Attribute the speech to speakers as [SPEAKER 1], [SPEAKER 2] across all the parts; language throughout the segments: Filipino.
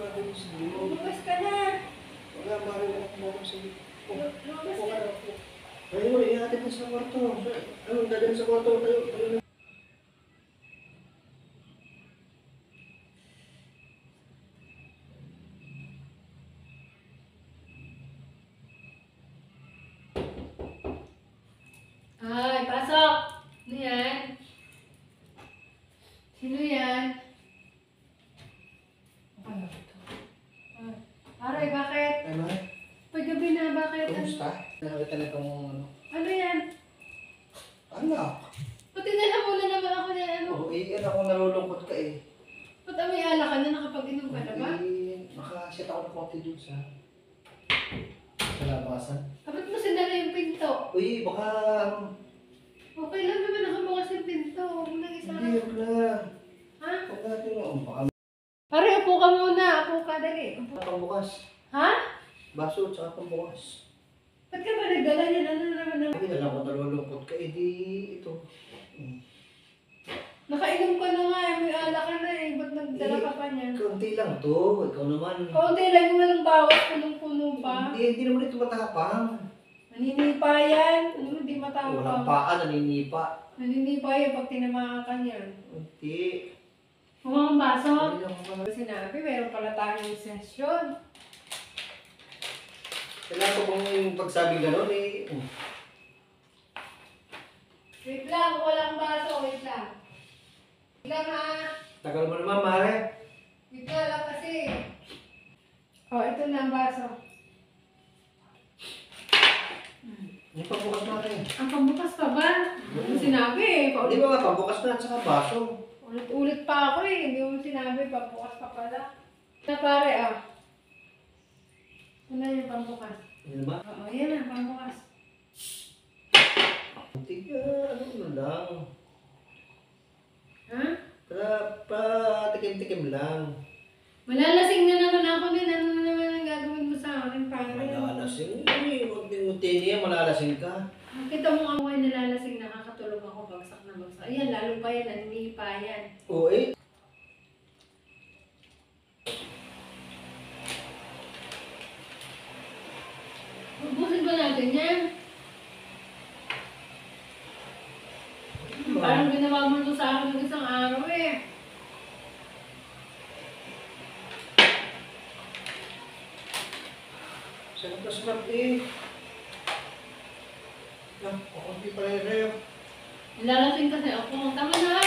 [SPEAKER 1] natin sa dito.
[SPEAKER 2] Lumabas ka na.
[SPEAKER 1] Wala, marinig ako mo sa dito.
[SPEAKER 2] Lumabas ka na.
[SPEAKER 1] Ayun mo, ihatid na sa kwarto. Ano, dadalhin sa kwarto. Tayo.
[SPEAKER 2] Ay, pasok! Ano yan? Sino yan? Ano ito? Aray, bakit?
[SPEAKER 1] Ano?
[SPEAKER 2] Paggabi na, bakit?
[SPEAKER 1] Kumusta? Nakakita na itong ano.
[SPEAKER 2] Ano yan?
[SPEAKER 1] Anak.
[SPEAKER 2] Pati nalamula naman ako na ano.
[SPEAKER 1] Oo, ano ako nalulungkot ka eh.
[SPEAKER 2] Ba't may ala ka na? Nakapag-inom ka na ba?
[SPEAKER 1] Nakasit ako ng konti dun sa labasan.
[SPEAKER 2] Kapag mo sinara yung pinto?
[SPEAKER 1] Uy, baka...
[SPEAKER 2] Okay lang naman nakabukas yung pinto. Huwag mo nang isara.
[SPEAKER 1] Hindi, wag lang.
[SPEAKER 2] Ha?
[SPEAKER 1] Huwag natin na. Baka
[SPEAKER 2] Pare, upo ka muna. Upo ka, dali. Upo.
[SPEAKER 1] pambukas.
[SPEAKER 2] Ha?
[SPEAKER 1] Baso, tsaka pambukas.
[SPEAKER 2] Ba't ka ba nagdala yan? Ano naman naman?
[SPEAKER 1] Hindi na lang ako nalulungkot ka. Eh di ito.
[SPEAKER 2] Nakainom ka na nga. May ala ka na eh. Ba't nagdala ka pa niyan?
[SPEAKER 1] Kaunti lang to. Ikaw naman.
[SPEAKER 2] Kaunti lang yung walang bawas. Punong-puno pa.
[SPEAKER 1] Hindi naman ito matapang.
[SPEAKER 2] Naninipa yan. Ano, hindi
[SPEAKER 1] Walang
[SPEAKER 2] matapang.
[SPEAKER 1] paa, naninipa.
[SPEAKER 2] Naninipa yan pag tinamaan ka niyan.
[SPEAKER 1] Hindi.
[SPEAKER 2] Huwag ang baso.
[SPEAKER 1] Hindi lang ako.
[SPEAKER 2] Sinabi, meron pala tayong session.
[SPEAKER 1] Kailangan ko bang pagsabi gano'n eh.
[SPEAKER 2] Wait lang, walang baso. Wait lang. Wait lang ha.
[SPEAKER 1] Tagal mo naman, Mare.
[SPEAKER 2] Wait lang kasi. Oh, ito na ang baso.
[SPEAKER 1] Yung pambukas natin.
[SPEAKER 2] Ang pambukas pa ba? Ano sinabi eh.
[SPEAKER 1] Hindi ba nga, pambukas na at saka baso.
[SPEAKER 2] Ulit-ulit pa ako eh. Hindi mo sinabi, pambukas pa pala. Na pare ah. Ano yung pambukas?
[SPEAKER 1] Yan ba?
[SPEAKER 2] Oo, yan na, pambukas.
[SPEAKER 1] Hindi ka, ano lang.
[SPEAKER 2] Ha?
[SPEAKER 1] Tikim-tikim lang.
[SPEAKER 2] Malalasing na naman ako din. Ano na naman ang gagawin mo sa akin, pare?
[SPEAKER 1] Malalasing. Unti-unti niya, malalasing ka.
[SPEAKER 2] Nakita mo ako ay nalalasing, nakakatulog ako, bagsak na bagsak. Ayan, lalo pa yan, naninipa yan.
[SPEAKER 1] Oo eh.
[SPEAKER 2] Ubusin ba natin yan? Parang ginawa mo ito sa akin ng isang araw eh.
[SPEAKER 1] Sarap na sarap eh. Kunti pa rin rin.
[SPEAKER 2] Nilalasing kasi ako. Tama na!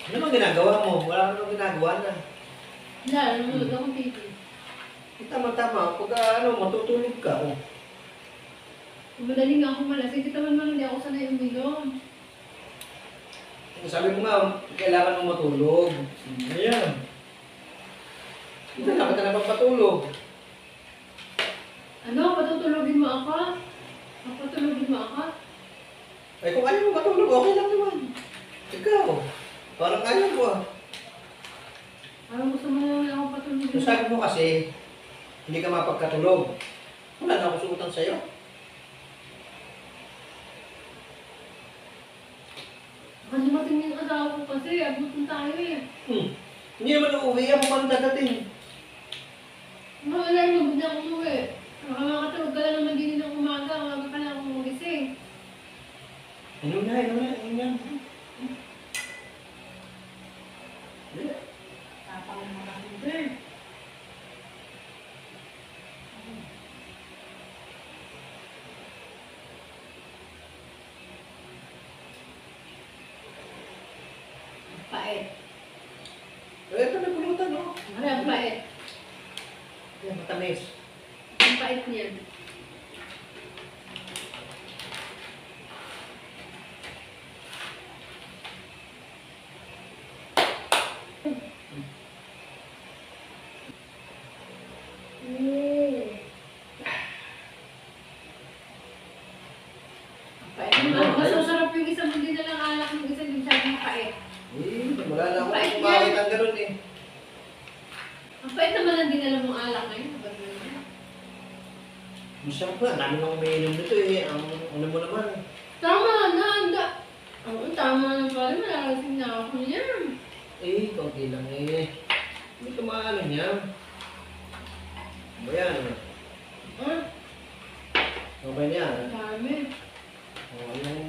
[SPEAKER 1] Ano bang ginagawa mo? Wala ka nang ginagawa na.
[SPEAKER 2] Wala, nanonood akong TV.
[SPEAKER 1] Tama-tama. Pag matutulog ka. Oh.
[SPEAKER 2] Madaling nga ako malasing. Kita man hindi ako sanay uminom.
[SPEAKER 1] Sabi mo nga, kailangan mong matulog. Ayan. Hindi na ka na magpatulog.
[SPEAKER 2] Ano? Patutulogin mo ako? Patutulogin mo ako?
[SPEAKER 1] Ay kung ayaw mo matulog, okay lang naman. Ikaw, parang ayaw ko ah.
[SPEAKER 2] Parang gusto mo naman ako patulogin.
[SPEAKER 1] So, sabi mo kasi, hindi ka mapagkatulog. Wala na ako suutan sa'yo.
[SPEAKER 2] Baka dumating yung asawa ko kasi. Abutin tayo eh.
[SPEAKER 1] Hindi naman uuwi ako pang dadating.
[SPEAKER 2] Wala yung magod na umuwi. Makakatulog ka lang naman din ng umaga. Umaga ka lang akong magising.
[SPEAKER 1] Inom na.
[SPEAKER 2] Tapang mo na ako eh. Pait.
[SPEAKER 1] Ito na pulutan, no?
[SPEAKER 2] Ano ang pait?
[SPEAKER 1] Yan, matamis.
[SPEAKER 2] Ang pait niyan. Masasarap yung isang hindi na lang alak ng isang hindi masyadong pait.
[SPEAKER 1] Wala na ako kumain ng ganun eh.
[SPEAKER 2] Ang pait naman ang dinala mong alak ngayon.
[SPEAKER 1] Masarap na, dami nang umiinom nito eh. Ano mo naman.
[SPEAKER 2] Tama na,
[SPEAKER 1] konti lang eh. Hindi ka maano niya. Ayan.
[SPEAKER 2] Ah,
[SPEAKER 1] Okay niya.
[SPEAKER 2] ang dami.
[SPEAKER 1] O, yung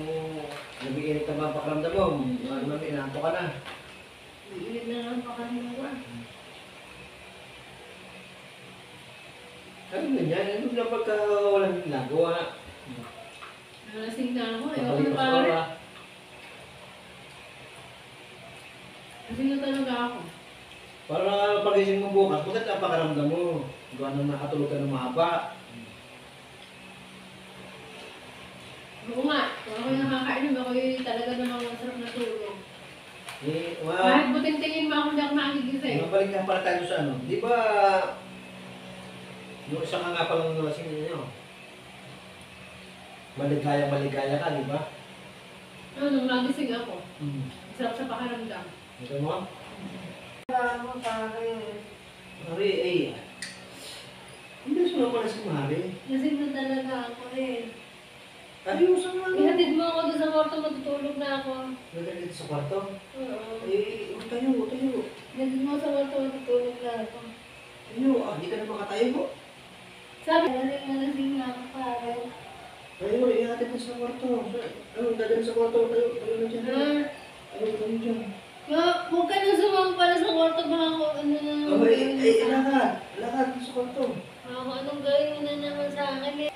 [SPEAKER 1] nag-iinit na ba pakiramdam mo? Ano naman, inaanto ka na.
[SPEAKER 2] Iinit na lang pa kanina ko.
[SPEAKER 1] Ano ganyan? Ano na pagka walang ginagawa?
[SPEAKER 2] Nalasing na ako. Ayaw ko
[SPEAKER 1] Babalik
[SPEAKER 2] na
[SPEAKER 1] ka sa
[SPEAKER 2] pare.
[SPEAKER 1] oras.
[SPEAKER 2] Lasing na talaga ako.
[SPEAKER 1] Para pagising mo bukas, bakit ang pakiramdam mo? Gawa na nakatulog ka ng mahaba.
[SPEAKER 2] Oo nga. Kung ako yung nakakainom, ako yung talaga namang masarap na tulog.
[SPEAKER 1] Eh,
[SPEAKER 2] Kahit buting tingin mo ako hindi ako nakigising.
[SPEAKER 1] mabalik ka pala tayo sa ano. Di ba, yung isa ka nga palang nalasing ninyo. Maligaya ka, di ba?
[SPEAKER 2] Ano, nung nagising ako,
[SPEAKER 1] Hmm.
[SPEAKER 2] sarap sa pakiramdam.
[SPEAKER 1] Ito mo?
[SPEAKER 2] Wala mo pare.
[SPEAKER 1] Mari, eh. Hindi sila pala si Mari.
[SPEAKER 2] Lasing na talaga ako eh.
[SPEAKER 1] Ayun sa mga.
[SPEAKER 2] Ihatid mo ako doon sa kwarto, matutulog na ako.
[SPEAKER 1] Nagalit sa kwarto.
[SPEAKER 2] Oo.
[SPEAKER 1] Eh, tayo.
[SPEAKER 2] Ihatid mo sa kwarto, matutulog na ako.
[SPEAKER 1] Tayo, hindi ka na makatayo mo.
[SPEAKER 2] Sabi, lasing na ako pare.
[SPEAKER 1] Tayo, ihatid mo sa kwarto. Ano, dadalhin sa kwarto. Tayo na dyan. Tayo dyan.
[SPEAKER 2] Huwag ka na sumama pala sa kwarto, baka ako ano na naman gawin mo sa akin.
[SPEAKER 1] Lakad sa kwarto.
[SPEAKER 2] Baka anong gawin mo na naman sa akin eh.